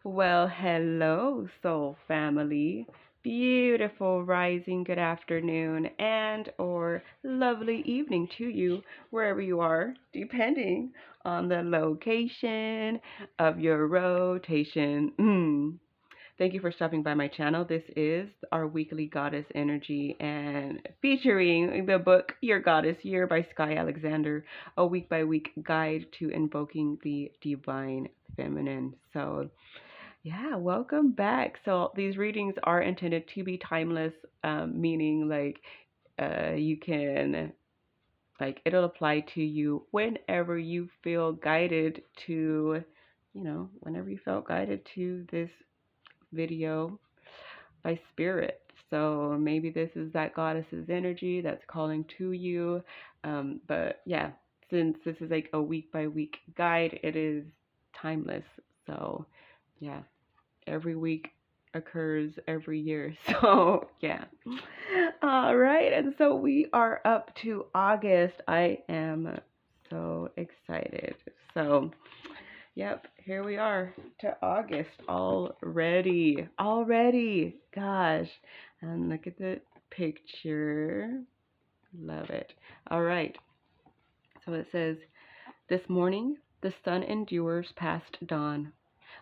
Well, hello, soul family. Beautiful rising, good afternoon, and or lovely evening to you, wherever you are, depending on the location of your rotation. Thank you for stopping by my channel. This is our weekly goddess energy and featuring the book Your Goddess Year by Sky Alexander, a week by week guide to invoking the divine feminine. So, yeah, welcome back. So these readings are intended to be timeless, meaning you can it'll apply to you whenever you feel guided to, whenever you felt guided to this video by spirit. So maybe this is that goddess's energy that's calling to you. But yeah, since this is like a week by week guide, it is timeless. So yeah, every week occurs every year. So, yeah. All right. And so we are up to August. I am so excited. So, yep, here we are to August already. Already. Gosh. And look at the picture. Love it. All right. So it says, this morning the sun endures past dawn.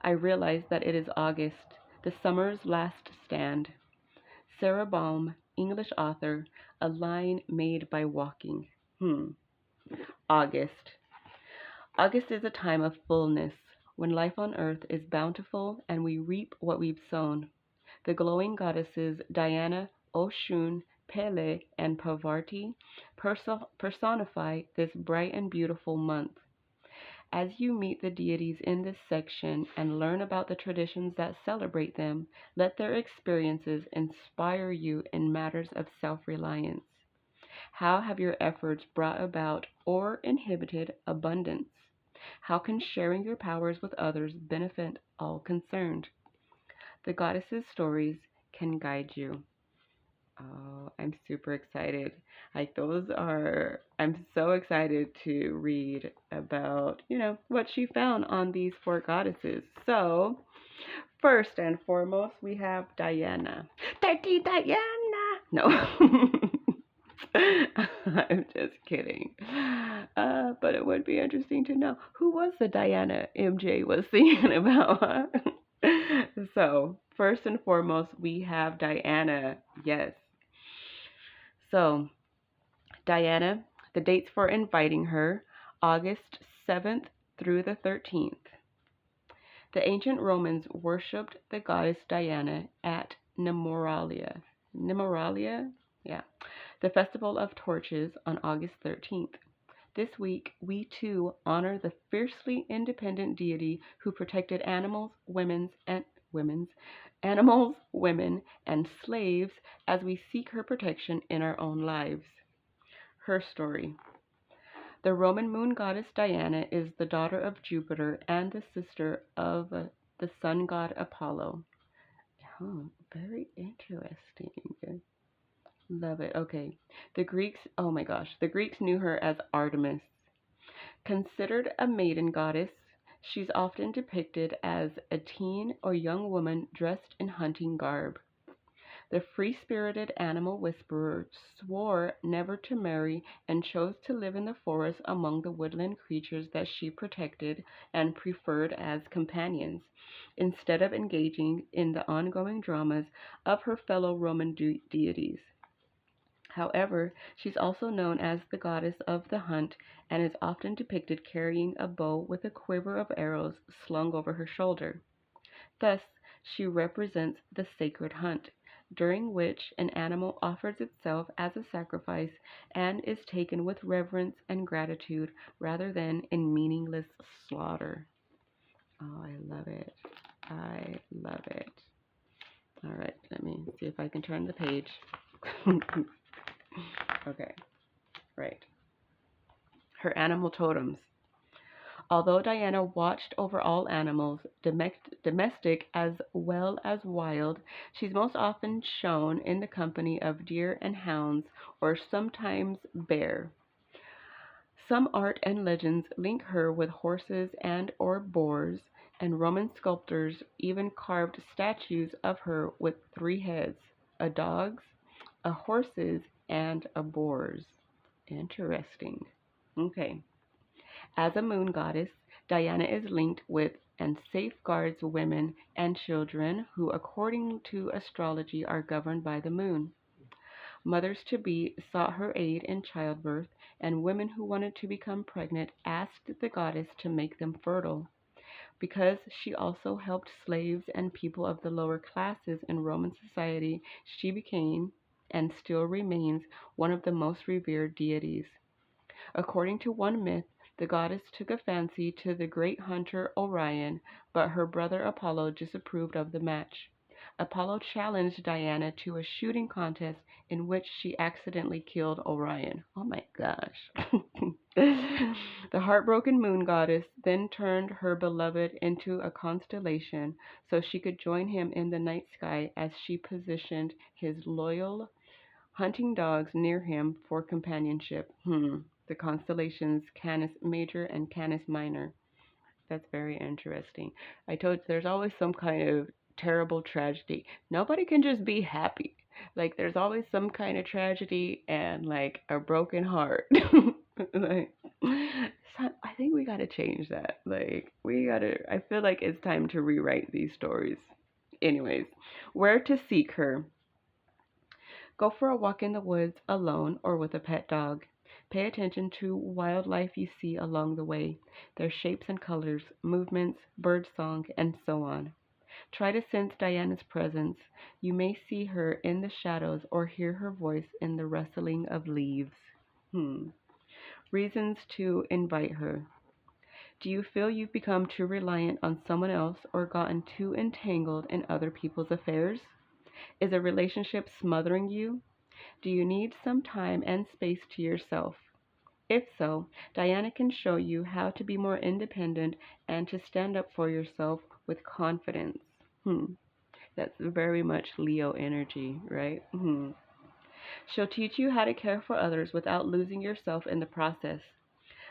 I realize that it is August, the summer's last stand. Sarah Baum, English author, A Line Made by Walking. August. August is a time of fullness, when life on earth is bountiful and we reap what we've sown. The glowing goddesses Diana, Oshun, Pele, and Parvati personify this bright and beautiful month. As you meet the deities in this section and learn about the traditions that celebrate them, let their experiences inspire you in matters of self-reliance. How have your efforts brought about or inhibited abundance? How can sharing your powers with others benefit all concerned? The goddesses' stories can guide you. Oh, I'm super excited. I'm so excited to read about, what she found on these four goddesses. So, first and foremost, we have Diana. 30 Diana! No. I'm just kidding. But it would be interesting to know who was the Diana MJ was singing about. So, first and foremost, we have Diana. Yes. So, Diana, the dates for inviting her, August 7th through the 13th. The ancient Romans worshipped the goddess Diana at Nemoralia. Nemoralia? Yeah. The Festival of Torches on August 13th. This week, we too honor the fiercely independent deity who protected animals, women, and slaves as we seek her protection in our own lives. Her story. The Roman moon goddess Diana is the daughter of Jupiter and the sister of the sun god Apollo. Oh, very interesting. Love it. Okay. The Greeks knew her as Artemis. Considered a maiden goddess, she's often depicted as a teen or young woman dressed in hunting garb. The free-spirited animal whisperer swore never to marry and chose to live in the forest among the woodland creatures that she protected and preferred as companions, instead of engaging in the ongoing dramas of her fellow Roman deities. However, she's also known as the goddess of the hunt and is often depicted carrying a bow with a quiver of arrows slung over her shoulder. Thus, she represents the sacred hunt, during which an animal offers itself as a sacrifice and is taken with reverence and gratitude rather than in meaningless slaughter. Oh, I love it. I love it. All right, let me see if I can turn the page. Okay, right. Her animal totems. Although Diana watched over all animals, domestic as well as wild, she's most often shown in the company of deer and hounds, or sometimes bear. Some art and legends link her with horses and or boars, And Roman sculptors even carved statues of her with three heads: a dog's, a horse's, and a boar's. Interesting. Okay. As a moon goddess, Diana is linked with and safeguards women and children who, according to astrology, are governed by the moon. Mothers to be sought her aid in childbirth, and women who wanted to become pregnant asked the goddess to make them fertile. Because she also helped slaves and people of the lower classes in Roman society, she became and still remains one of the most revered deities. According to one myth, the goddess took a fancy to the great hunter Orion, but her brother Apollo disapproved of the match. Apollo challenged Diana to a shooting contest in which she accidentally killed Orion. Oh my gosh. The heartbroken moon goddess then turned her beloved into a constellation so she could join him in the night sky as she positioned his loyal hunting dogs near him for companionship. The constellations Canis Major and Canis Minor. That's very interesting. I told you there's always some kind of terrible tragedy. Nobody can just be happy. Like there's always some kind of tragedy and like a broken heart. Like I think we gotta change that. Like we gotta. I feel like it's time to rewrite these stories. Anyways, where to seek her? Go for a walk in the woods alone or with a pet dog. Pay attention to wildlife you see along the way, their shapes and colors, movements, bird song, and so on. Try to sense Diana's presence. You may see her in the shadows or hear her voice in the rustling of leaves. Hmm. Reasons to invite her. Do you feel you've become too reliant on someone else or gotten too entangled in other people's affairs? Is a relationship smothering you? Do you need some time and space to yourself? If so, Diana can show you how to be more independent and to stand up for yourself with confidence. That's very much Leo energy, right? She'll teach you how to care for others without losing yourself in the process.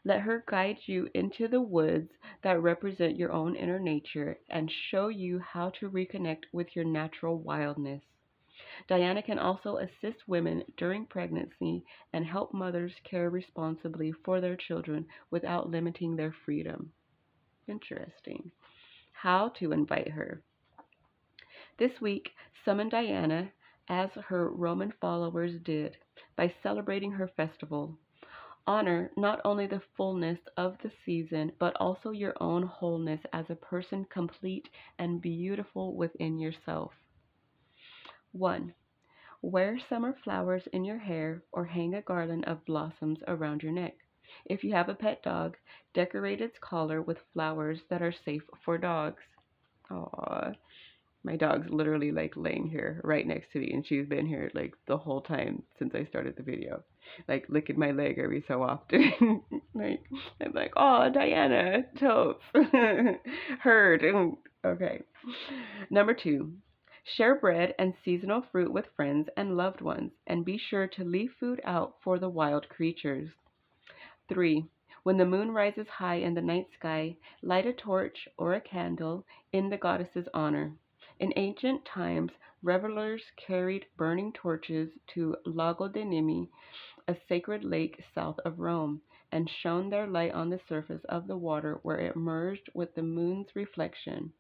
Let her guide you into the woods that represent your own inner nature and show you how to reconnect with your natural wildness. Diana can also assist women during pregnancy and help mothers care responsibly for their children without limiting their freedom. Interesting. How to invite her. This week, summon Diana as her Roman followers did by celebrating her festival. Honor not only the fullness of the season, but also your own wholeness as a person complete and beautiful within yourself. 1. Wear summer flowers in your hair or hang a garland of blossoms around your neck. If you have a pet dog, decorate its collar with flowers that are safe for dogs. Aww. My dog's literally like laying here right next to me, and she's been here like the whole time since I started the video. Like licking my leg every so often. Like I'm like, oh Diana, totes. Heard. Okay. Number 2. Share bread and seasonal fruit with friends and loved ones, and be sure to leave food out for the wild creatures. 3. When the moon rises high in the night sky, light a torch or a candle in the goddess's honor. In ancient times, revelers carried burning torches to Lago de Nemi, a sacred lake south of Rome, and shone their light on the surface of the water where it merged with the moon's reflection.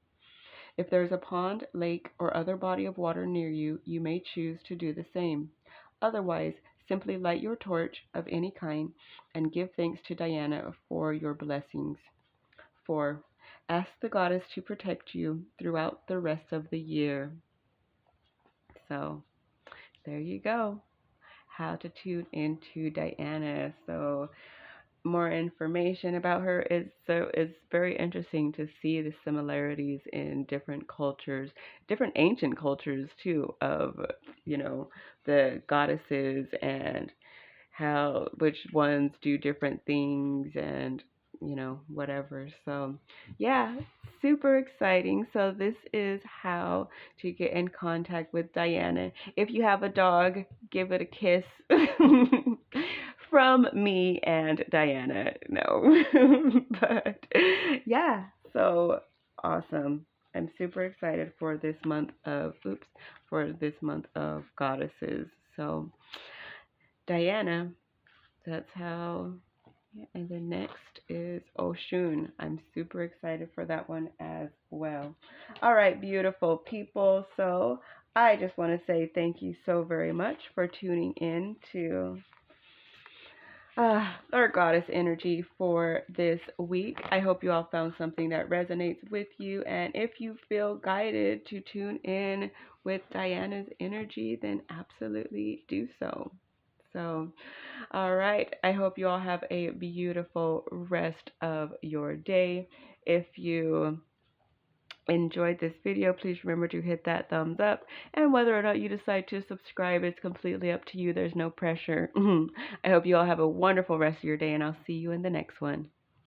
If there is a pond, lake, or other body of water near you, you may choose to do the same. Otherwise, simply light your torch of any kind and give thanks to Diana for your blessings. 4. Ask the goddess to protect you throughout the rest of the year. So, there you go. How to tune into Diana. So, more information about her is it's very interesting to see the similarities in different cultures, different ancient cultures too, of the goddesses and how which ones do different things and whatever. So yeah, super exciting. So this is how to get in contact with Diana. If you have a dog, give it a kiss. From me and Diana. No. But yeah, so awesome. I'm super excited for this month of, goddesses. So, Diana, that's how, yeah, and then next is Oshun. I'm super excited for that one as well. All right, beautiful people. So, I just want to say thank you so very much for tuning in to our goddess energy for this week. I hope you all found something that resonates with you. And if you feel guided to tune in with Diana's energy, then absolutely do so. So, all right. I hope you all have a beautiful rest of your day. If you enjoyed this video, please remember to hit that thumbs up. And whether or not you decide to subscribe, it's completely up to you. There's no pressure. I hope you all have a wonderful rest of your day, and I'll see you in the next one.